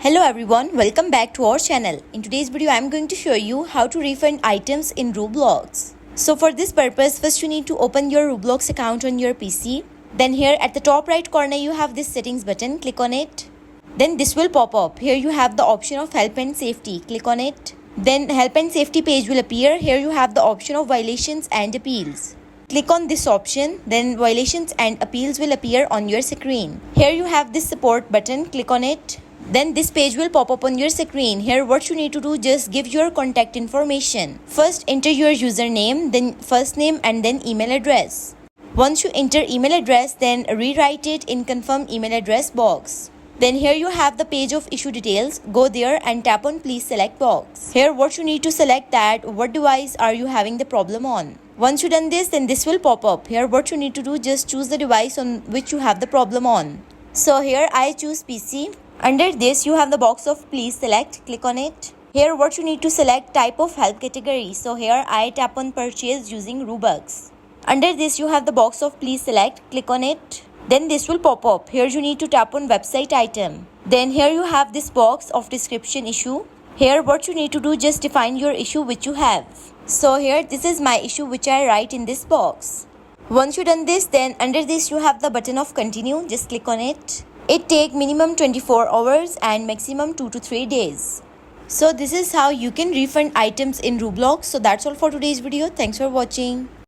Hello everyone, welcome back to our channel. In today's video, I am going to show you how to refund items in Roblox. So for this purpose, first you need to open your Roblox account on your PC. Then here at the top right corner, you have this settings button, click on it. Then this will pop up. Here you have the option of help and safety, click on it. Then help and safety page will appear. Here you have the option of violations and appeals. Click on this option, then violations and appeals will appear on your screen. Here you have this support button, click on it. Then this page will pop up on your screen. Here what you need to do, just give your contact information. First enter your username, then first name and then email address. Once you enter email address, then rewrite it in confirm email address box. Then here you have the page of issue details. Go there and tap on please select box. Here what you need to select that what device are you having the problem on. Once you done this, then this will pop up. Here what you need to do, just choose the device on which you have the problem on. So here I choose PC. Under this you have the box of please select, click on it. Here what you need to select type of help category. So here I tap on purchase using Robux. Under this you have the box of please select, click on it. Then this will pop up. Here you need to tap on website item. Then here you have this box of description issue. Here what you need to do, just define your issue which you have. So here this is my issue which I write in this box. Once you done this, then under this you have the button of continue, just click on it. It take minimum 24 hours and maximum 2 to 3 days. So this is how you can refund items in Roblox. So that's all for today's video. Thanks for watching.